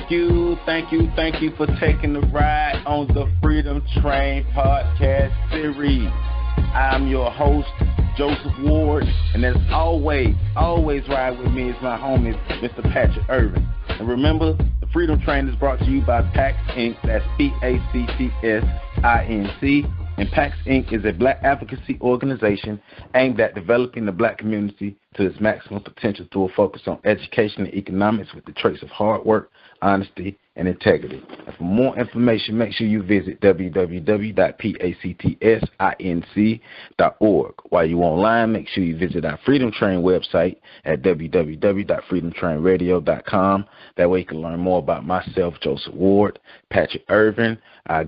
Thank you for taking the ride on the Freedom Train podcast series. I'm your host, Joseph Ward, and as always ride with me is my homie, Mr. Patrick Irvin. And remember, the Freedom Train is brought to you by PAX Inc. That's PACTSINC. And PAX Inc. is a black advocacy organization aimed at developing the black community to its maximum potential through a focus on education and economics with the traits of hard work, honesty, and integrity. And for more information, make sure you visit www.pactsinc.org. While you're online, make sure you visit our Freedom Train website at www.freedomtrainradio.com. That way you can learn more about myself, Joseph Ward, Patrick Irvin, our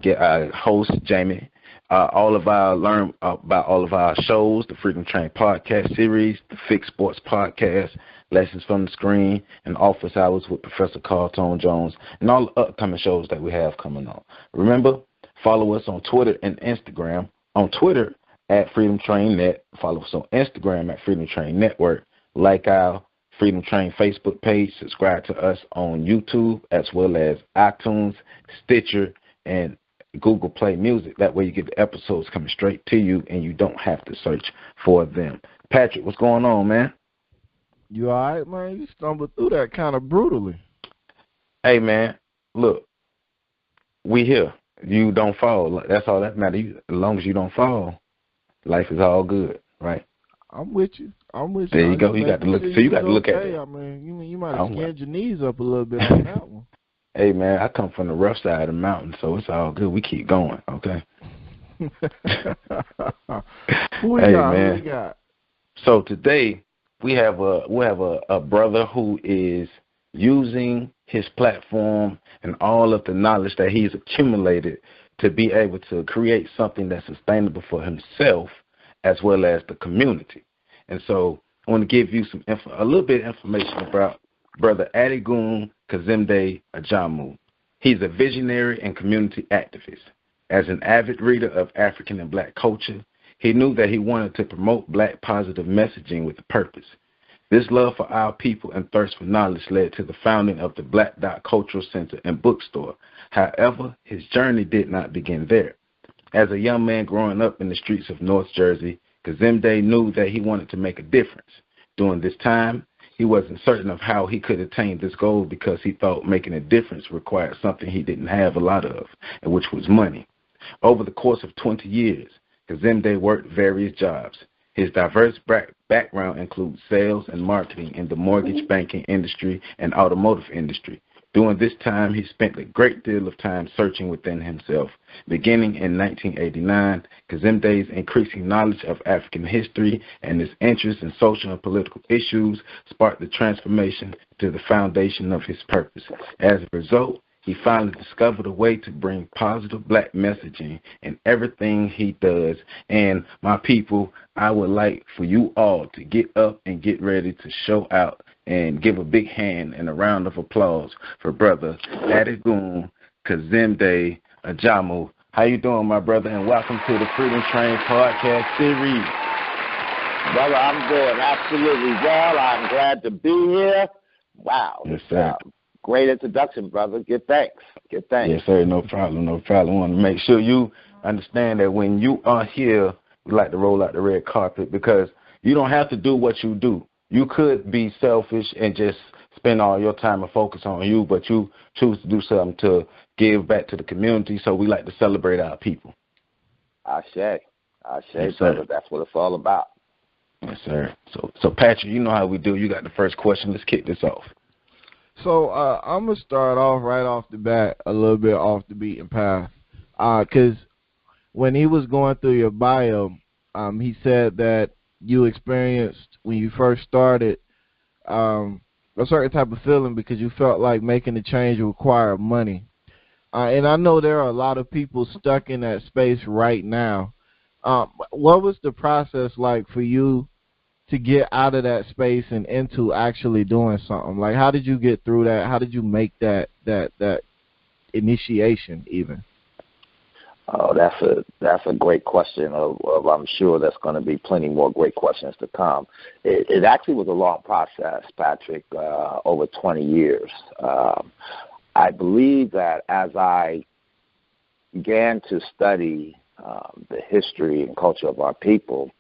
host, Jamie. Learn about all of our shows, the Freedom Train podcast series, the Fix Sports podcast, Lessons from the Screen, and Office Hours with Professor Carl Tone Jones, and all the upcoming shows that we have coming on. Remember, follow us on Twitter and Instagram. On Twitter at Freedom Train Net. Follow us on Instagram at Freedom Train Network. Like our Freedom Train Facebook page. Subscribe to us on YouTube as well as iTunes, Stitcher, and Google Play Music. That way you get the episodes coming straight to you and you don't have to search for them. Patrick, what's going on, man? You all right, man? You stumbled through that kind of brutally. Hey, man, look, we here. You don't fall. That's all that matters. As long as you don't fall, life is all good, right? I'm with you. There you go. You got to look. So you got to look at it. I mean, you might have skinned your knees up a little bit on that one. Hey, man, I come from the rough side of the mountain, so it's all good. We keep going, okay? Who we got? So today we have a brother who is using his platform and all of the knowledge that he's accumulated to be able to create something that's sustainable for himself as well as the community. And so I want to give you a little bit of information about Brother Adigun Kazemde Ajamu. He's a visionary and community activist. As an avid reader of African and Black culture, he knew that he wanted to promote Black positive messaging with a purpose. This love for our people and thirst for knowledge led to the founding of the Black Dot Cultural Center and Bookstore. However, his journey did not begin there. As a young man growing up in the streets of North Jersey, Kazemde knew that he wanted to make a difference. During this time, he wasn't certain of how he could attain this goal because he thought making a difference required something he didn't have a lot of, and which was money. Over the course of 20 years, Kazemde worked various jobs. His diverse background includes sales and marketing in the mortgage banking industry and automotive industry. During this time, he spent a great deal of time searching within himself. Beginning in 1989, Kazemde's increasing knowledge of African history and his interest in social and political issues sparked the transformation to the foundation of his purpose. As a result, he finally discovered a way to bring positive Black messaging in everything he does. And my people, I would like for you all to get up and get ready to show out and give a big hand and a round of applause for Brother Adigun Kazemde Ajamu. How you doing, my brother? And welcome to the Freedom Train podcast series. Brother, I'm doing absolutely well. I'm glad to be here. Wow. Yes, sir. Great introduction, brother. Give thanks. Yes, sir. No problem. I want to make sure you understand that when you are here, we like to roll out the red carpet because you don't have to do what you do. You could be selfish and just spend all your time and focus on you, but you choose to do something to give back to the community, so we like to celebrate our people. Ashe, yes, brother. That's what it's all about. Yes, sir. So Patrick, you know how we do. You got the first question. Let's kick this off. So I'm going to start off right off the bat a little bit off the beaten path because when he was going through your bio, he said that you experienced, when you first started, a certain type of feeling because you felt like making a change required money. And I know there are a lot of people stuck in that space right now. What was the process like for you to get out of that space and into actually doing something? Like, how did you get through that? How did you make that initiation even? Oh, that's a great question. I'm sure there's going to be plenty more great questions to come. It actually was a long process, Patrick, over 20 years. I believe that as I began to study the history and culture of our people,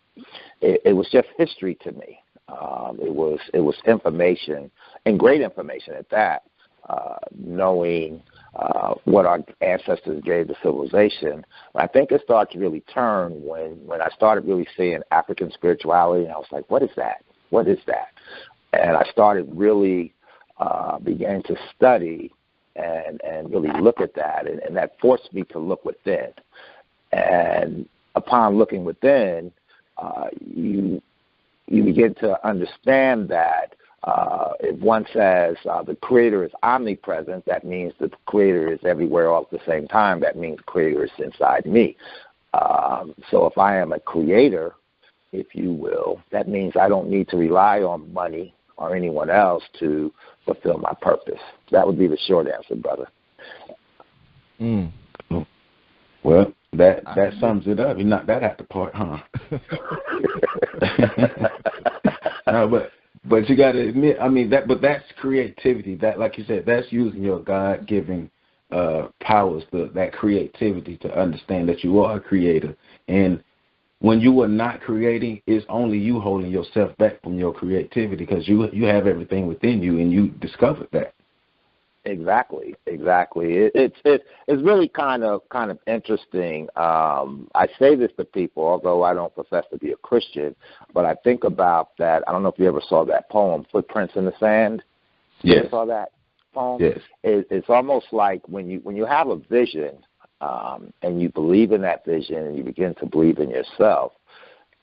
it was just history to me. It was information, and great information at that, knowing what our ancestors gave to civilization. I think it started to really turn when I started really seeing African spirituality, and I was like, what is that? What is that? And I started really began to study and really look at that, and that forced me to look within. And upon looking within, you begin to understand that if one says the Creator is omnipresent, that means that the Creator is everywhere all at the same time. That means the Creator is inside me. So if I am a creator, if you will, that means I don't need to rely on money or anyone else to fulfill my purpose. That would be the short answer, brother. Mm. Well, that sums it up. You knocked that out the park, huh? No, but you got to admit, I mean, but that's creativity. That, like you said, that's using your God-given powers, that creativity to understand that you are a creator. And when you are not creating, it's only you holding yourself back from your creativity, because you have everything within you, and you discovered that. Exactly. It's really kind of interesting. I say this to people, although I don't profess to be a Christian, but I think about that. I don't know if you ever saw that poem, Footprints in the Sand. Yes. You saw that poem? Yes. It's almost like when you have a vision, and you believe in that vision, and you begin to believe in yourself,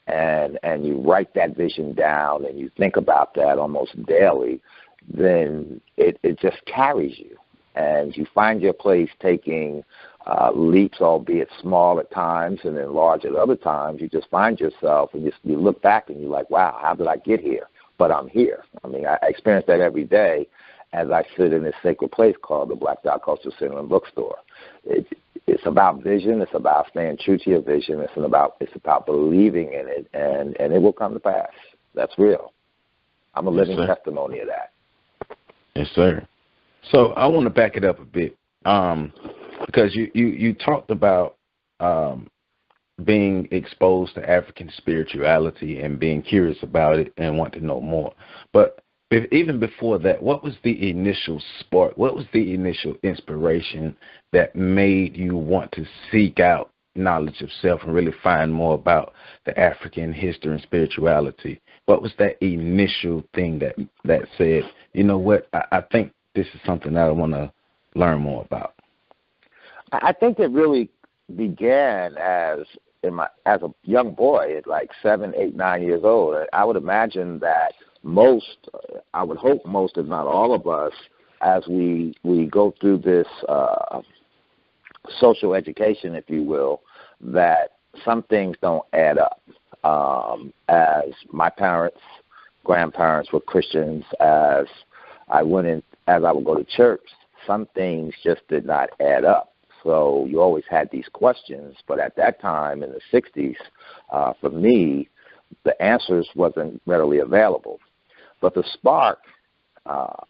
and you write that vision down, and you think about that almost daily, then it just carries you, and you find your place taking leaps, albeit small at times and then large at other times. You just find yourself, and you look back and you're like, wow, how did I get here? But I'm here. I mean, I experience that every day as I sit in this sacred place called the Black Dot Cultural Center and Bookstore. It's about vision. It's about staying true to your vision. It's about believing in it, and it will come to pass. That's real. I'm a living testimony of that. Yes, sir. So I want to back it up a bit, because you talked about being exposed to African spirituality and being curious about it and want to know more. But even before that, what was the initial spark? What was the initial inspiration that made you want to seek out knowledge of self and really find more about the African history and spirituality? What was that initial thing that said, you know what, I think this is something that I want to learn more about? I think it really began as a young boy at like 7, 8, 9 years old. I would imagine that I would hope most, if not all of us, as we go through this social education, if you will, that some things don't add up. As my parents, grandparents were Christians, as I would go to church, some things just did not add up. So you always had these questions, but at that time in the 60s, for me, the answers wasn't readily available. But the spark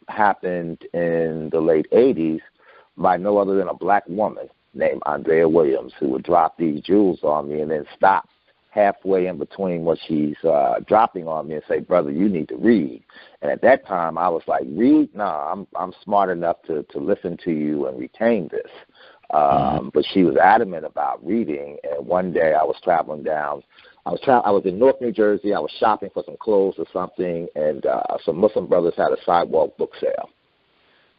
happened in the late 80s by no other than a black woman named Andrea Williams, who would drop these jewels on me and then stop halfway in between what she's dropping on me and say, brother, you need to read. And at that time, I was like, read? No, I'm smart enough to listen to you and retain this. But she was adamant about reading. And one day I was traveling down. I was in North New Jersey. I was shopping for some clothes or something, and some Muslim brothers had a sidewalk book sale.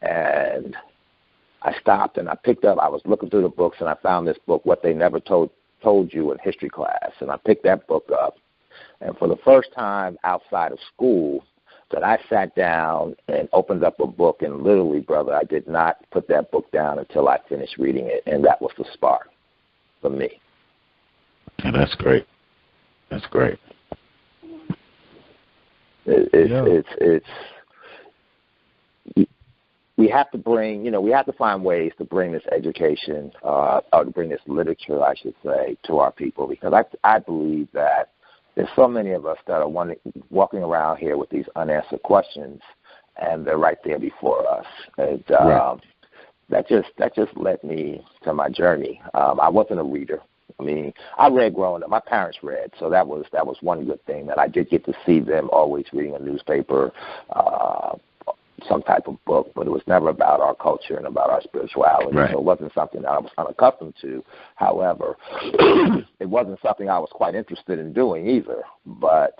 And I stopped and I picked up. I was looking through the books and I found this book, What They Never Told You in History Class. And I picked that book up. And for the first time outside of school, that I sat down and opened up a book, and literally, brother, I did not put that book down until I finished reading it, and that was the spark for me. Yeah, that's great. That's great. We have to find ways to bring this education, or to bring this literature, I should say, to our people, because I believe that there's so many of us that are walking around here with these unanswered questions, and they're right there before us. And, right. that just led me to my journey. I wasn't a reader. I mean, I read growing up. My parents read, so that was one good thing, that I did get to see them always reading a newspaper, some type of book, but it was never about our culture and about our spirituality. Right. So it wasn't something that I was unaccustomed to. However, it wasn't something I was quite interested in doing either. But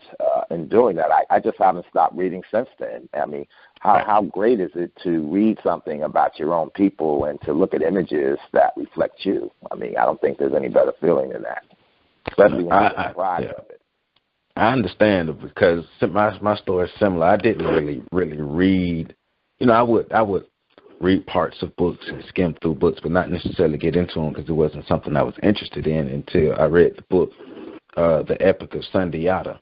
in doing that, I just haven't stopped reading since then. I mean, how great is it to read something about your own people and to look at images that reflect you? I mean, I don't think there's any better feeling than that, especially when you're deprived of it. I understand it, because my story is similar. I didn't really read. You know, I would read parts of books and skim through books, but not necessarily get into them, because it wasn't something I was interested in until I read the book, The Epic of Sundiata.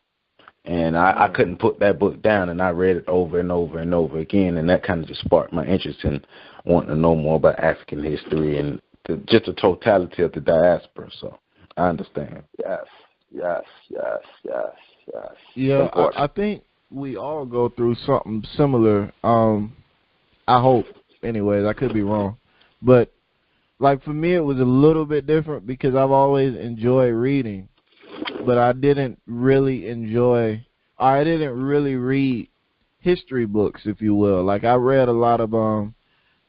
And I couldn't put that book down, and I read it over and over and over again, and that kind of just sparked my interest in wanting to know more about African history and just the totality of the diaspora. So I understand. Yes. Yeah, I think we all go through something similar. I hope, anyways. I could be wrong, but like for me, it was a little bit different, because I've always enjoyed reading, but I didn't really read history books, if you will. Like, I read a lot of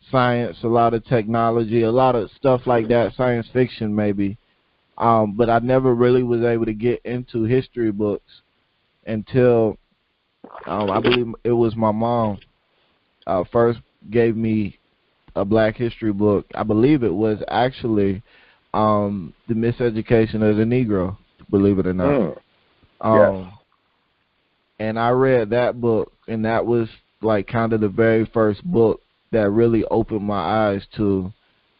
science, a lot of technology, a lot of stuff like that, science fiction maybe. But I never really was able to get into history books until I believe it was my mom first gave me a Black history book. I believe it was actually The Miseducation of the Negro, believe it or not. Yes. And I read that book, and that was like kind of the very first book that really opened my eyes to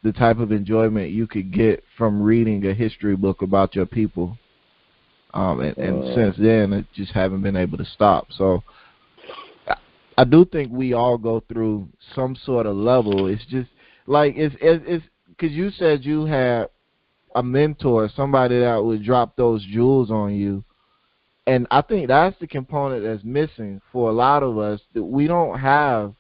the type of enjoyment you could get from reading a history book about your people. And since then, I just haven't been able to stop. So I do think we all go through some sort of level. It's just like, it's because you said you had a mentor, somebody that would drop those jewels on you. And I think that's the component that's missing for a lot of us, that we don't have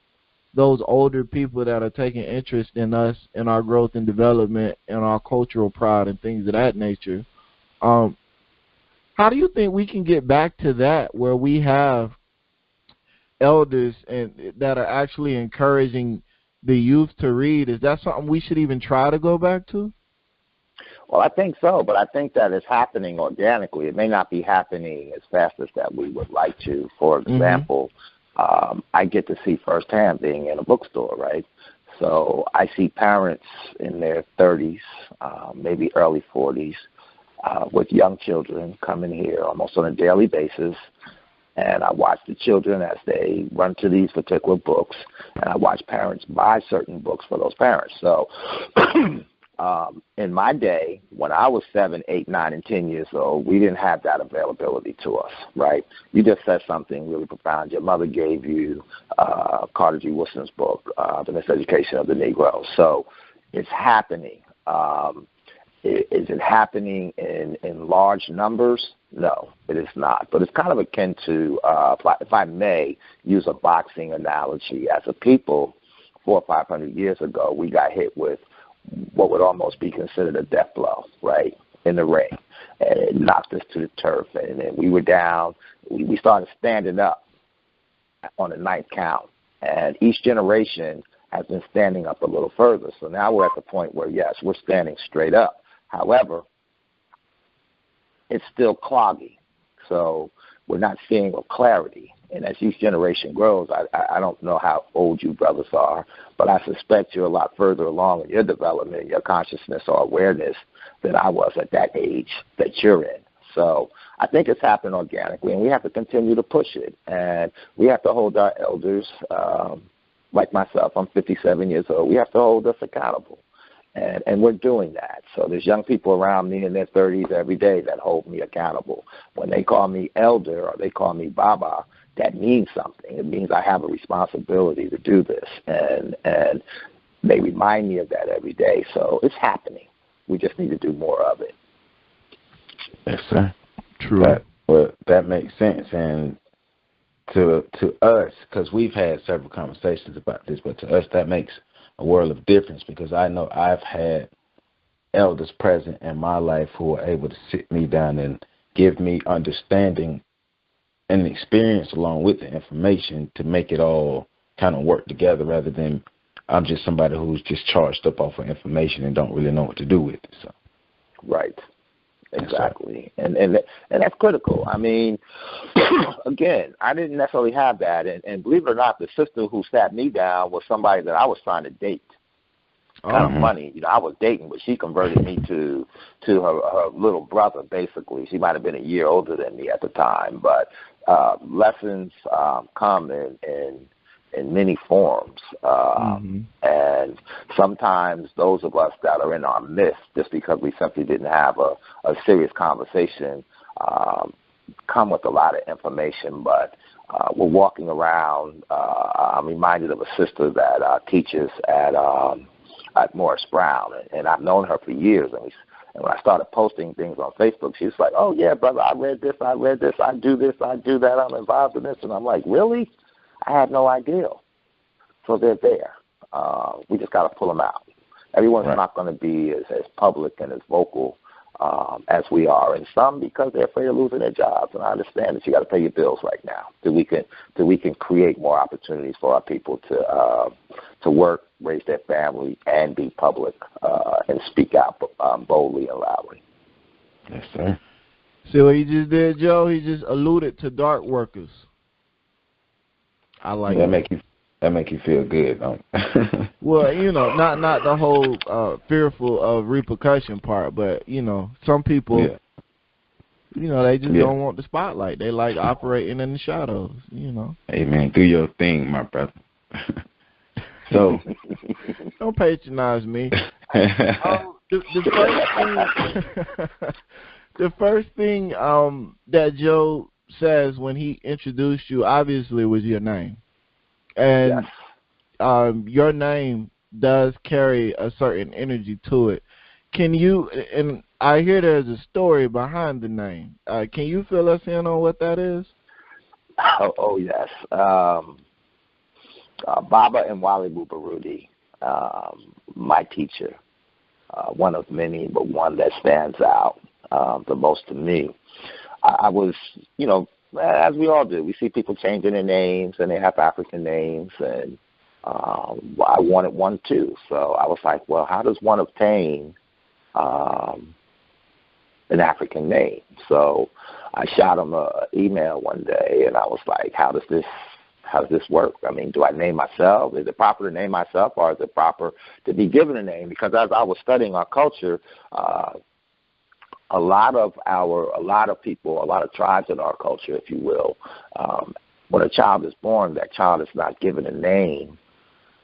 those older people that are taking interest in us, in our growth and development, and our cultural pride and things of that nature. How do you think we can get back to that, where we have elders and that are actually encouraging the youth to read? Is that something we should even try to go back to? Well, I think so, but I think that it's happening organically. It may not be happening as fast as that we would like to. For example, I get to see firsthand being in a bookstore, right? So I see parents in their 30s, maybe early 40s, with young children coming here almost on a daily basis. And I watch the children as they run to these particular books, and I watch parents buy certain books for those parents. So in my day, when I was 7, 8, 9, and 10 years old, we didn't have that availability to us, right? You just said something really profound. Your mother gave you Carter G. Woodson's book, The Miseducation of the Negro. So it's happening. Is it happening in large numbers? No, it is not. But it's kind of akin to, if I may use a boxing analogy, as a people 400 or 500 years ago, we got hit with what would almost be considered a death blow, right, in the ring. And it knocked us to the turf, and then we were down. We started standing up on the ninth count, and each generation has been standing up a little further. So now we're at the point where, yes, we're standing straight up. However, it's still cloggy, so we're not seeing with clarity. And as each generation grows, I don't know how old you brothers are, but I suspect you're a lot further along in your development, your consciousness or awareness than I was at that age that you're in. So I think it's happened organically, and we have to continue to push it. And we have to hold our elders, like myself, I'm 57 years old, we have to hold us accountable. And we're doing that. So there's young people around me in their 30s every day that hold me accountable. When they call me elder or they call me Baba, that means something. It means I have a responsibility to do this. And they remind me of that every day. So it's happening. We just need to do more of it. Yes, sir. True. That makes sense. And to us, because we've had several conversations about this, but to us that makes a world of difference, because I know I've had elders present in my life who are able to sit me down and give me understanding and experience along with the information to make it all kind of work together, rather than I'm just somebody who's just charged up off of information and don't really know what to do with it. So, right. Exactly. And that's critical. I mean, again, I didn't necessarily have that. And believe it or not, the sister who sat me down was somebody that I was trying to date. Kind of funny. You know, I was dating, but she converted me to her little brother, basically. She might have been a year older than me at the time. But lessons come in many forms. And sometimes those of us that are in our midst, just because we simply didn't have a serious conversation, come with a lot of information. But we're walking around. I'm reminded of a sister that teaches at Morris Brown, and I've known her for years. And when I started posting things on Facebook, she was like, "Oh, yeah, brother, I read this, I do this, I do that, I'm involved in this." And I'm like, "Really? I had no idea." So they're there. We just got to pull them out. Everyone's not going to be as public and as vocal as we are, and some because they're afraid of losing their jobs. And I understand that you got to pay your bills right now. That we can create more opportunities for our people to work, raise their family, and be public and speak out boldly and loudly. Yes, sir. See what he just did, Joe? He just alluded to dark workers. I like that. That make you feel good, don't it? Well, you know, not the whole fearful of repercussion part, but, you know, some people, you know, they just don't want the spotlight. They like operating in the shadows, you know. Hey, man, do your thing, my brother. So don't patronize me. The first thing that Joe says when he introduced you, obviously, was your name. And your name does carry a certain energy to it. Can you, and I hear there's a story behind the name. Can you fill us in on what that is? Oh yes. Baba and Wali Bubarudi, my teacher, one of many, but one that stands out the most to me. I was, you know, as we all do, we see people changing their names, and they have African names, and I wanted one too. So I was like, well, how does one obtain an African name? So I shot him an email one day, and I was like, how does this work? I mean, do I name myself? Is it proper to name myself, or is it proper to be given a name? Because as I was studying our culture, a lot of people, a lot of tribes in our culture, if you will, when a child is born, that child is not given a name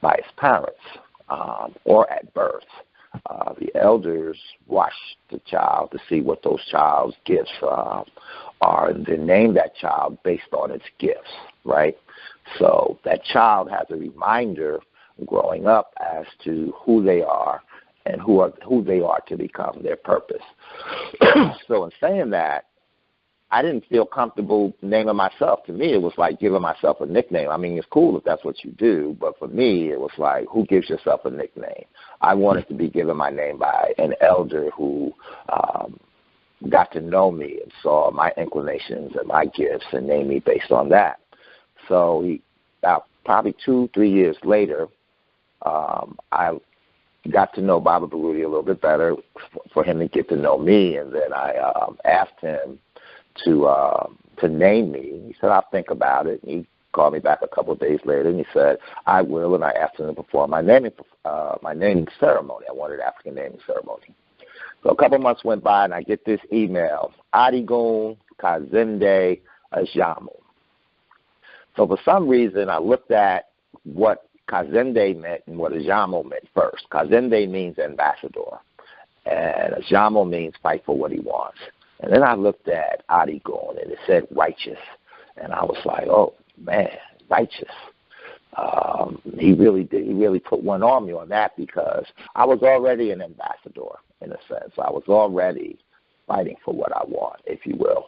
by his parents or at birth. The elders watch the child to see what those child's gifts are, and then name that child based on its gifts, right? So that child has a reminder growing up as to who they are and who they are to become, their purpose. So in saying that, I didn't feel comfortable naming myself. To me, it was like giving myself a nickname. I mean, it's cool if that's what you do, but for me, it was like, who gives yourself a nickname? I wanted to be given my name by an elder who got to know me and saw my inclinations and my gifts and named me based on that. So about probably 2-3 years later, I got to know Baba Barudi a little bit better for him to get to know me, and then I asked him to name me. He said, I'll think about it. And he called me back a couple of days later, and he said, I will, and I asked him to perform my naming ceremony. I wanted an African naming ceremony. So a couple of months went by, and I get this email, Adigun Kazemde Ajamu. So for some reason, I looked at what Kazemde meant and what Ajamu meant first. Kazemde means ambassador, and Ajamu means fight for what he wants. And then I looked at Adigun, and it said righteous, and I was like, oh, man, righteous. He really put one on me on that, because I was already an ambassador in a sense. I was already fighting for what I want, if you will.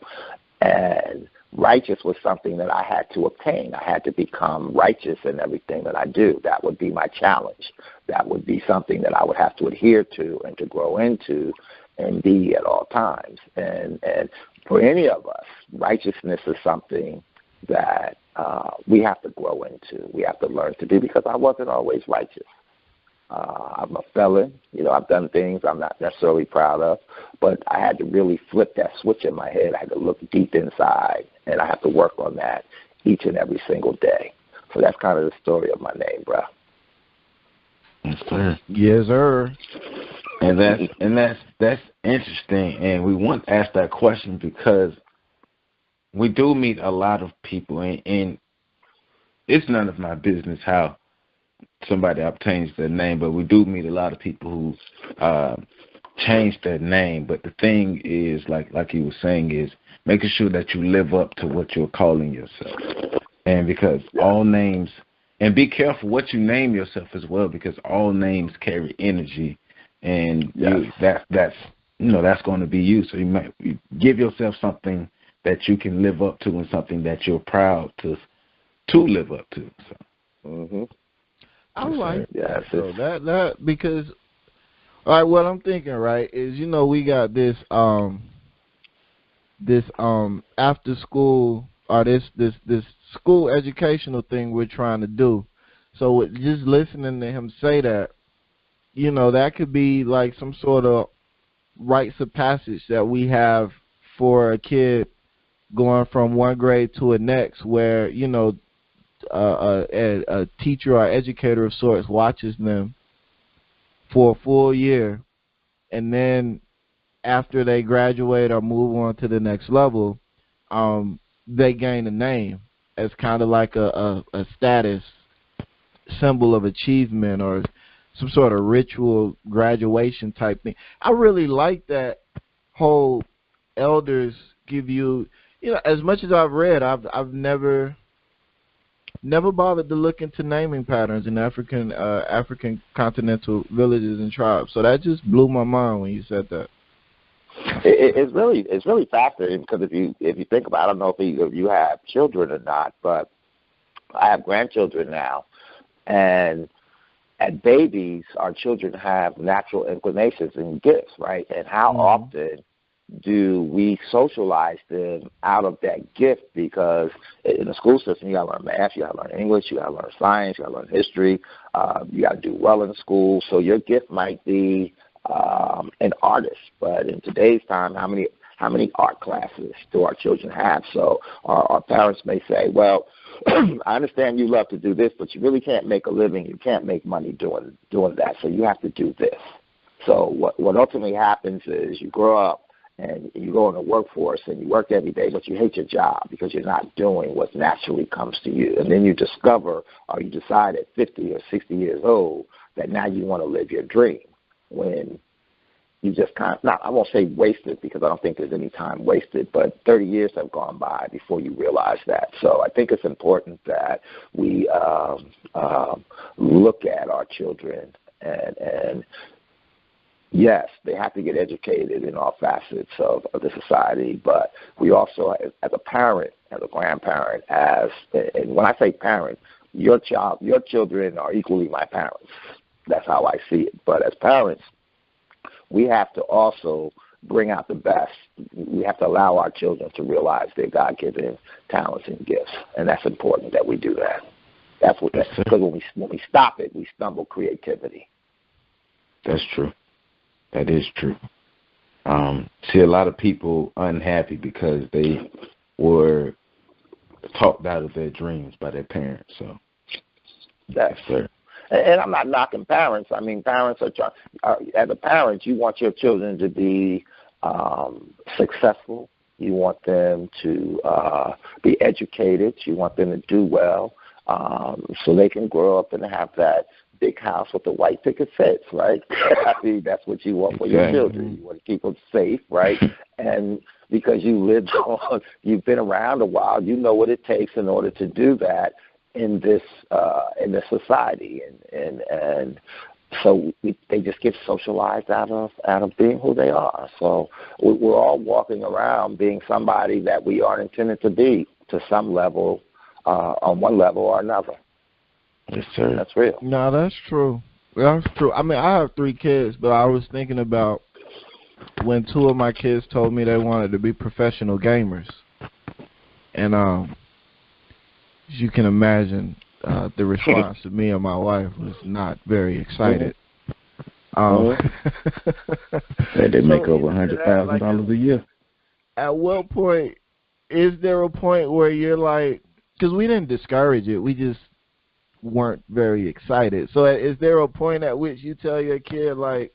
And righteous was something that I had to obtain. I had to become righteous in everything that I do. That would be my challenge. That would be something that I would have to adhere to and to grow into and be at all times. And for any of us, righteousness is something that we have to grow into. We have to learn to do, because I wasn't always righteous. I'm a felon. I've done things I'm not necessarily proud of, but I had to really flip that switch in my head. I had to look deep inside, and I have to work on that each and every single day. So that's kind of the story of my name, bro. Yes, sir. Yes, sir. And that's interesting. And we want to ask that question because we do meet a lot of people, and it's none of my business how somebody obtains their name, but we do meet a lot of people who change their name. But the thing is, like you were saying, is making sure that you live up to what you're calling yourself. And because all names, and be careful what you name yourself as well, because all names carry energy, and that's going to be you. So you give yourself something that you can live up to, and something that you're proud to live up to. So. Mm-hmm. I like that. So that because, all right, what I'm thinking, right, is we got this after school, or this school educational thing we're trying to do. So with just listening to him say that, that could be like some sort of rites of passage that we have for a kid going from one grade to a next, where a teacher or educator of sorts watches them for a full year, and then after they graduate or move on to the next level, they gain a name as kind of like a status symbol of achievement, or some sort of ritual graduation type thing. I really like that whole elders give you, as much as I've read, I've never bothered to look into naming patterns in African continental villages and tribes. So that just blew my mind when you said that. It's really fascinating, because if you think about, I don't know if you have children or not, but I have grandchildren now, and at babies, our children have natural inclinations and gifts, right? And how often do we socialize them out of that gift? Because in the school system, you got to learn math, you got to learn English, you got to learn science, you got to learn history, you got to do well in school. So your gift might be an artist, but in today's time, how many art classes do our children have? So our parents may say, well, I understand you love to do this, but you really can't make a living. You can't make money doing that, so you have to do this. So what ultimately happens is you grow up and you go in the workforce and you work every day, but you hate your job because you're not doing what naturally comes to you. And then you discover, or you decide at 50 or 60 years old, that now you want to live your dream, when you just I won't say wasted, because I don't think there's any time wasted, but 30 years have gone by before you realize that. So I think it's important that we look at our children, and yes, they have to get educated in all facets of the society, but we also, as a parent, as a grandparent, and when I say parent, your children are equally my parents. That's how I see it. But as parents, we have to also bring out the best. We have to allow our children to realize their God-given talents and gifts, and that's important that we do that. Because when we stop it, we stumble creativity. That's true. That is true. See a lot of people unhappy because they were talked out of their dreams by their parents. So, yes, sir. And I'm not knocking parents. I mean, parents as a parent, you want your children to be successful. You want them to be educated. You want them to do well, so they can grow up and have that big house with the white picket fence, right? I mean, that's what you want for your children. You want to keep them safe, right? And because you've been around a while, you know what it takes in order to do that in this society, and they just get socialized out of being who they are. So we're all walking around being somebody that we aren't intended to be to some level, on one level or another. Yes, sir. That's real. No, that's true. That's true. I mean, I have 3 kids, but I was thinking about when 2 of my kids told me they wanted to be professional gamers. And as you can imagine, the response to me and my wife was not very excited. They make over $100,000 a year. At what point, is there a point where you're like, because we didn't discourage it, we just weren't very excited. So is there a point at which you tell your kid, like,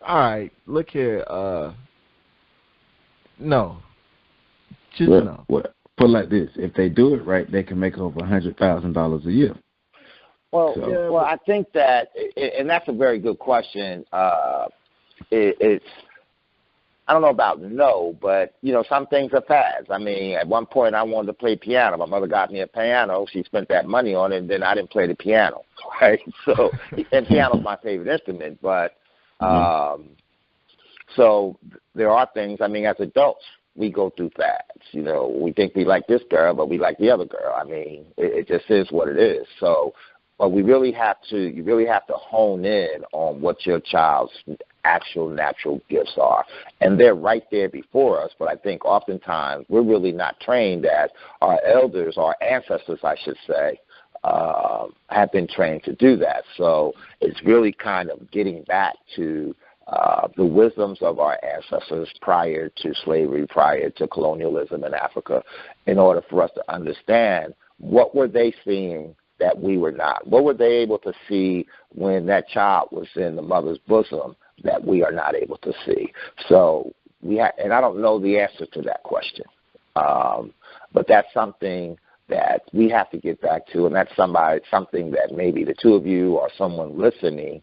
all right, look here, no. Just no. Put it like this: if they do it right, they can make over $100,000 a year. Well, well, I think that, and that's a very good question. It's, I don't know about no, but, some things are fads. I mean, at one point I wanted to play piano. My mother got me a piano. She spent that money on it, and then I didn't play the piano, right? So, and piano's my favorite instrument, but so there are things, I mean, as adults, we go through fads. We think we like this girl, but we like the other girl. I mean, it just is what it is. So, but you really have to hone in on what your child's actual natural gifts are. And they're right there before us, but I think oftentimes we're really not trained as our elders, our ancestors, I should say, have been trained to do that. So it's really kind of getting back to the wisdoms of our ancestors prior to slavery, prior to colonialism in Africa, in order for us to understand what were they seeing that we were not. What were they able to see when that child was in the mother's bosom that we are not able to see? So and I don't know the answer to that question, but that's something that we have to get back to, and that's something that maybe the 2 of you or someone listening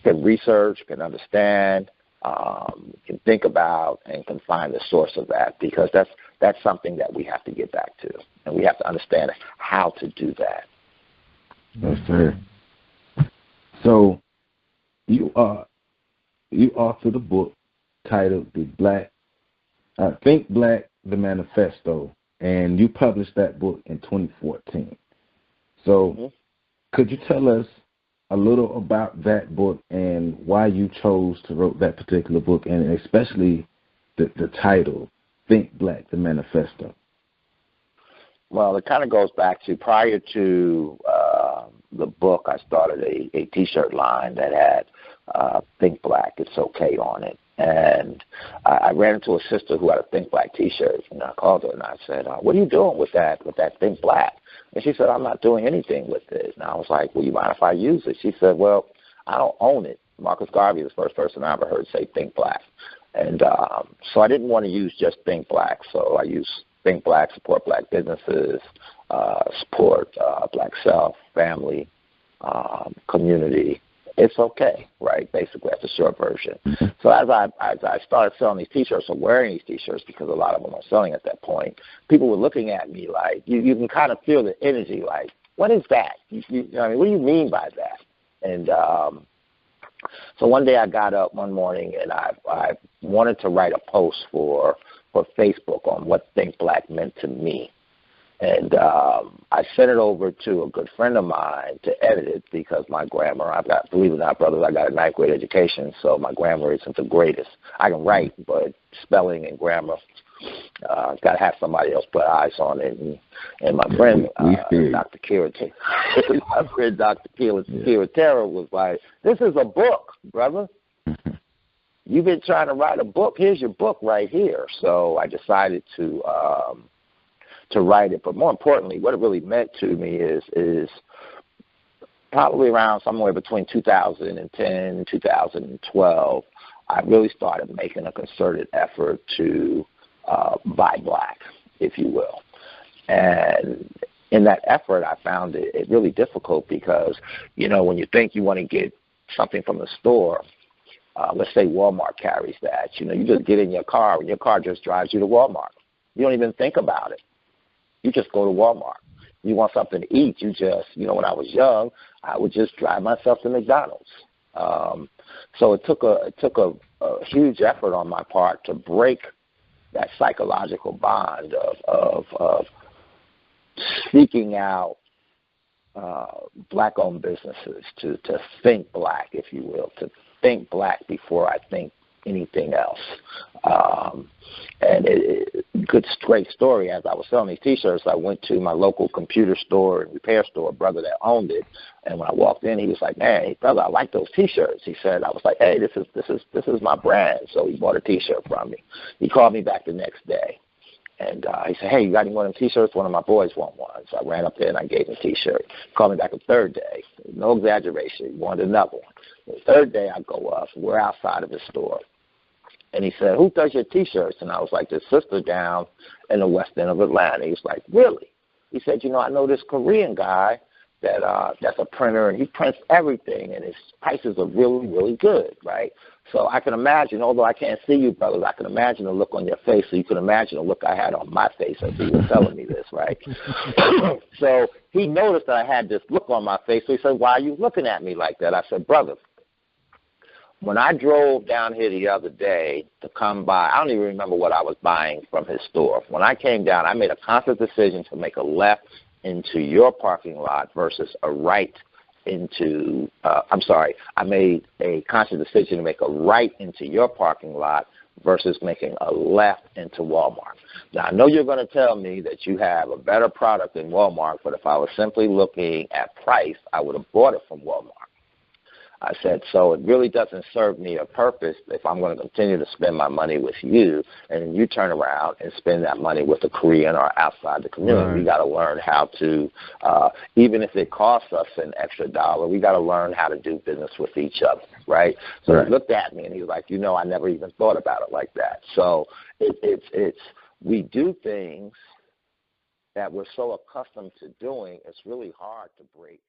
can research, can understand, can think about, and can find the source of that, because that's something that we have to get back to, and we have to understand how to do that. Yes, sir. So you authored a book titled Think Black, the Manifesto, and you published that book in 2014. So could you tell us a little about that book and why you chose to write that particular book, and especially the title, Think Black, the Manifesto? Well, it kind of goes back to prior to the book, I started a T-shirt line that had Think Black, It's Okay on it. And I ran into a sister who had a Think Black T-shirt, and I called her and I said, what are you doing with that Think Black? And she said, I'm not doing anything with it. And I was like, well, you mind if I use it? She said, well, I don't own it. Marcus Garvey was the first person I ever heard say Think Black. And so I didn't want to use just Think Black. So I used Think Black, support black businesses, support black self, family, community. It's okay, right? Basically, that's a short version. So as I started selling these T-shirts or wearing these T-shirts, because a lot of them were selling at that point, people were looking at me like, you can kind of feel the energy, like, what is that? I mean, what do you mean by that? And so one day I got up one morning and I wanted to write a post for Facebook on what Think Black meant to me. And I sent it over to a good friend of mine to edit it, because my grammar, believe it or not, brothers, I got a 9th grade education, so my grammar isn't the greatest. I can write, but spelling and grammar, got to have somebody else put eyes on it. And my friend, Dr. Kira Terra was like, this is a book, brother. You've been trying to write a book. Here's your book right here. So I decided to write it. But more importantly, what it really meant to me is probably around somewhere between 2010 and 2012, I really started making a concerted effort to buy black, if you will. And in that effort, I found it really difficult because, when you think you want to get something from the store, let's say Walmart carries that, you just get in your car and your car just drives you to Walmart. You don't even think about it. You just go to Walmart. You want something to eat, you just, when I was young, I would just drive myself to McDonald's. So it took a huge effort on my part to break that psychological bond of seeking out black-owned businesses, to think black, if you will, to think black before I think anything else. And great story. As I was selling these T-shirts, I went to my local computer store and repair store, a brother that owned it. And when I walked in, he was like, "Man, brother, I like those T-shirts." He said, I was like, "Hey, this is my brand." So he bought a T-shirt from me. He called me back the next day. And he said, "Hey, you got any one of them T-shirts? One of my boys want one." So I ran up there and I gave him a T-shirt. He called me back the third day. No exaggeration. He wanted another one. The third day I go up. We're outside of his store. And he said, "Who does your T-shirts?" And I was like, "This sister down in the west end of Atlanta." He was like, "Really?" He said, "I know this Korean guy that's a printer, and he prints everything, and his prices are really, really good," right? So I can imagine, although I can't see you, brothers, I can imagine the look on your face, so you can imagine the look I had on my face as he was telling me this, right? So he noticed that I had this look on my face, so he said, "Why are you looking at me like that?" I said, "Brother, when I drove down here the other day to come by, I don't even remember what I was buying from his store. When I came down, I made a conscious decision to make a left into your parking lot versus a right into, I made a conscious decision to make a right into your parking lot versus making a left into Walmart. Now, I know you're going to tell me that you have a better product than Walmart, but if I was simply looking at price, I would have bought it from Walmart." I said, "So it really doesn't serve me a purpose if I'm going to continue to spend my money with you, and you turn around and spend that money with a Korean or outside the community." Right. We got to learn how to, even if it costs us an extra dollar, we got to learn how to do business with each other, right? So Right. He looked at me and he was like, I never even thought about it like that. So we do things that we're so accustomed to doing, it's really hard to break